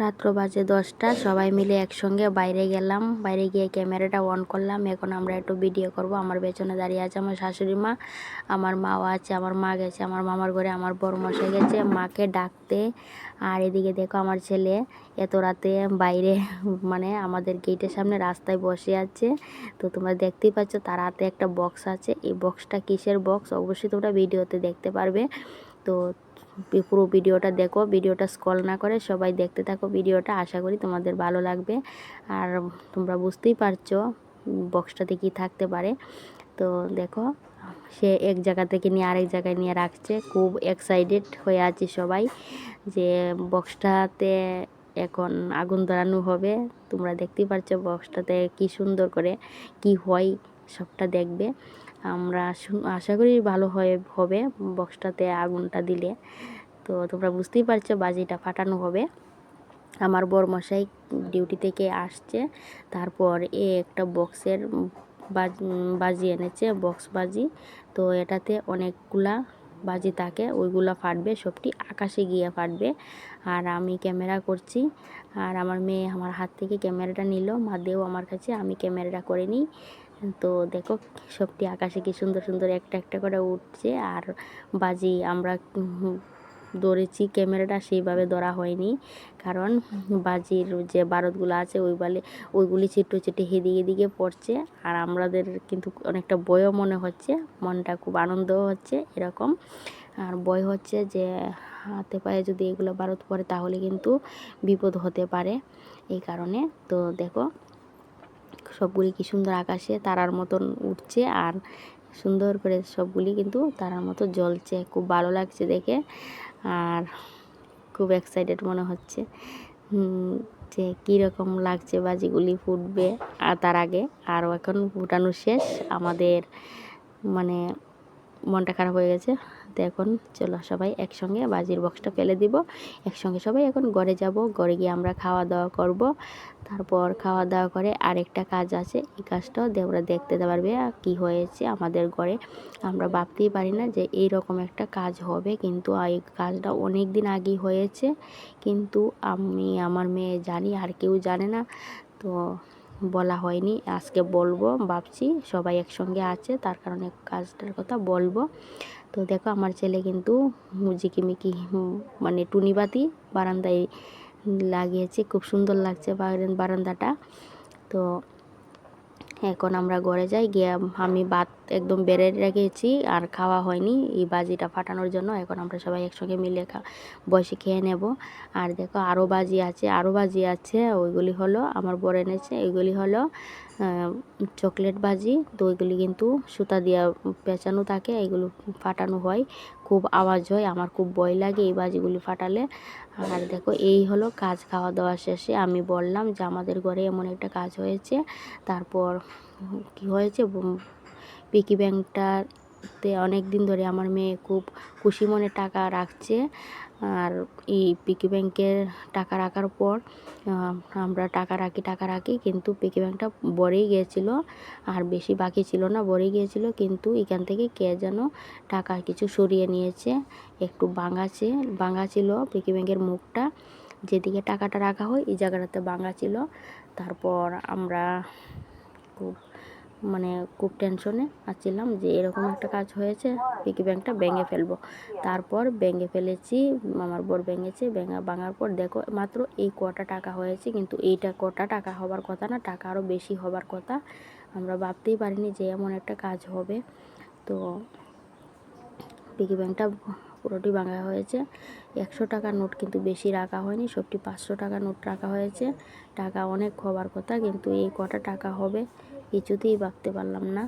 রাত্র বাজে 10টা, সবাই মিলে একসঙ্গে বাইরে গেলাম। বাইরে গিয়ে ক্যামেরাটা অন করলাম। এখন আমরা একটু ভিডিও করব। আমার পেছনে দাঁড়িয়ে আছে আমার শাশুড়ি মা, আমার মাও আছে, আমার মা গেছে আমার মামার ঘরে, আমার বড় মশাই গেছে মাকে ডাকতে। আর এদিকে দেখো আমার ছেলে এত রাতে বাইরে মানে আমাদের গেটের সামনে রাস্তায় বসে আছে। তো তোমরা দেখতেই পাচ্ছ তার হাতে একটা বক্স আছে। এই বক্সটা কিসের বক্স অবশ্যই তোমরা ভিডিওতে দেখতে পারবে। তো পুরো ভিডিওটা দেখো, ভিডিওটা স্ক্রল না করে সবাই দেখতে থাকো ভিডিওটা, আশা করি তোমাদের ভালো লাগবে। আর তোমরা বুঝতেই পারছো বক্সটাতে কি থাকতে পারে। তো দেখো সে এক জায়গা থেকে নিয়ে আরেক জায়গায় নিয়ে রাখছে। খুব এক্সাইটেড হয়ে আছি সবাই যে বক্সটাতে এখন আগুন ধরানো হবে। তোমরা দেখতেই পারছো বক্সটাতে কি সুন্দর করে কি হয় সবটা দেখবে। আমরা আশা করি ভালো হবে বক্সটাতে আগুনটা দিলে। তো তোমরা বুঝতেই পারছো বাজিটা ফাটানো হবে। আমার বরমশাই ডিউটি থেকে আসছে, তারপর একটা বক্সের বাজি এনেছে, বক্স বাজি। তো এটাতে অনেকগুলা বাজি থাকে, ওইগুলা ফাটবে, সবটি আকাশে গিয়ে ফাটবে। আর আমি ক্যামেরা করছি, আর আমার মেয়ে আমার হাত থেকে ক্যামেরাটা নিল, মা দেও আমার কাছে, আমি ক্যামেরাটা করে নিই। তো দেখো সবটি আকাশে কি সুন্দর সুন্দর একটা একটা করে উঠছে। আর বাজি আমরা ধরেছি, ক্যামেরাটা সেইভাবে ধরা হয়নি, কারণ বাজির যে বারুদগুলো আছে ওইগুলি ছিট্টু ছিটে এদিকে এদিকে পড়ছে। আর আমাদের কিন্তু অনেকটা ভয়ও মনে হচ্ছে, মনটা খুব আনন্দও হচ্ছে এরকম। আর ভয় হচ্ছে যে হাতে পায়ে যদি এগুলো বারুদ পড়ে তাহলে কিন্তু বিপদ হতে পারে, এই কারণে। তো দেখো সবগুলি কি সুন্দর আকাশে তারার মতন উঠছে, আর সুন্দর করে সবগুলি কিন্তু তারার মতো জ্বলছে, খুব ভালো লাগছে দেখে। আর খুব এক্সাইটেড মনে হচ্ছে যে কীরকম লাগছে বাজিগুলি ফুটবে। আর তার আগে আরও এখন ফুটানো শেষ, আমাদের মানে মনটা খারাপ হয়ে গেছে। তো এখন চলো সবাই একসঙ্গে বাজির বক্সটা ফেলে দিব, একসঙ্গে সবাই এখন ঘরে যাব, ঘরে গিয়ে আমরা খাওয়া দাওয়া করব। তারপর খাওয়া দাওয়া করে আরেকটা কাজ আছে, এই কাজটাও দেওরা দেখতে পারবে কি হয়েছে আমাদের ঘরে। আমরা ভাবতেই পারি না যে এই রকম একটা কাজ হবে, কিন্তু এই কাজটা অনেক দিন আগেই হয়েছে, কিন্তু আমি আমার মেয়ে জানি, আর কেউ জানে না। তো বলা হয়নি, আজকে বলবো ভাবছি, সবাই একসঙ্গে আছে তার কারণে কাজটার কথা বলবো। তো দেখো আমার ছেলে কিন্তু ঝিকিমিকি মানে টুনিবাতি বারান্দায় লাগিয়েছে, খুব সুন্দর লাগছে বারান্দাটা। তো এখন আমরা ঘরে যাই, গিয়ে আমি ভাত একদম বেড়ে রেখেছি আর খাওয়া হয়নি এই বাজিটা ফাটানোর জন্য। এখন আমরা সবাই একসঙ্গে মিলে বসে খেয়ে নেব। আর দেখো আরও বাজি আছে, ওইগুলি হলো আমার বর এনেছে, ওইগুলি হলো চকলেট বাজি। তো ওইগুলি কিন্তু সুতা দিয়ে পেঁচানো থাকে, এগুলো ফাটানো হয়, খুব আওয়াজ হয়, আমার খুব ভয় লাগে এই বাজিগুলি ফাটালে। আর দেখো এই হলো কাজ, খাওয়া দাওয়া শেষে আমি বললাম যে আমাদের ঘরে এমন একটা কাজ হয়েছে। তারপর কি হয়েছে, পিকি ব্যাংকটাতে অনেক দিন ধরে আমার মেয়ে খুব খুশি মনে টাকা রাখছে। আর এই পিকি ব্যাংকের টাকা রাখার পর আমরা টাকা রাখি, কিন্তু পিকি ব্যাংকটা ভরেই গিয়েছিল, আর বেশি বাকি ছিল না, ভরেই গিয়েছিল। কিন্তু এখান থেকে কে যেন টাকা কিছু সরিয়ে নিয়েছে, একটু ভাঙা ছিল পিকি ব্যাংকের মুখটা, যেদিকে টাকাটা রাখা হয় এই জায়গাটাতে ভাঙা ছিল। তারপর আমরা খুব টেনশনে আছিলাম যে এরকম একটা কাজ হয়েছে, পিকি ব্যাংকটা ভেঙে ফেলবো। তারপর ভেঙে ফেলেছি, আমার বর ভেঙেছে, ভাঙার পর দেখো মাত্র এই কটা টাকা হয়েছে, কিন্তু এইটা কটা টাকা হবার কথা না, টাকা আরও বেশি হবার কথা। আমরা ভাবতেই পারিনি যে এমন একটা কাজ হবে। তো পিকি ব্যাংকটা পুরোটি ভাঙা হয়েছে। 100 টাকার নোট কিন্তু বেশি রাখা হয়নি, সবটি 500 টাকার নোট রাখা হয়েছে। টাকা অনেক হবার কথা, কিন্তু এই কটা টাকা হবে কিছুতেই ভাবতে পারলাম না।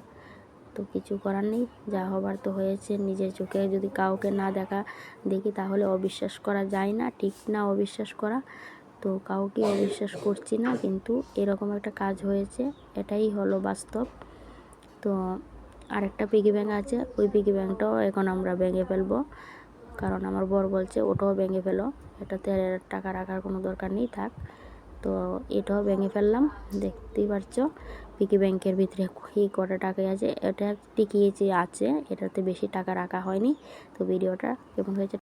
তো কিছু করার নেই, যা হবার তো হয়েছে। নিজের চোখে যদি কাউকে না দেখি তাহলে অবিশ্বাস করা যায় না, ঠিক না অবিশ্বাস করা। তো কাউকে অবিশ্বাস করছি না, কিন্তু এরকম একটা কাজ হয়েছে, এটাই হলো বাস্তব। তো আরেকটা পিগি ব্যাংক আছে, ওই পিগি ব্যাংকটাও এখন আমরা ভেঙে ফেলবো, কারণ আমার বর বলছে ওটাও ভেঙে ফেলো, এটাতে টাকা রাখার কোনো দরকার নেই, থাক। তো এটাও ভেঙে ফেললাম। দেখতেই পারছো পিগি ব্যাংকের ভিতরে এই কটা টাকাই আছে, এটা টিকিয়েছে আছে, এটাতে বেশি টাকা রাখা হয়নি। তো ভিডিওটা কেমন হয়েছে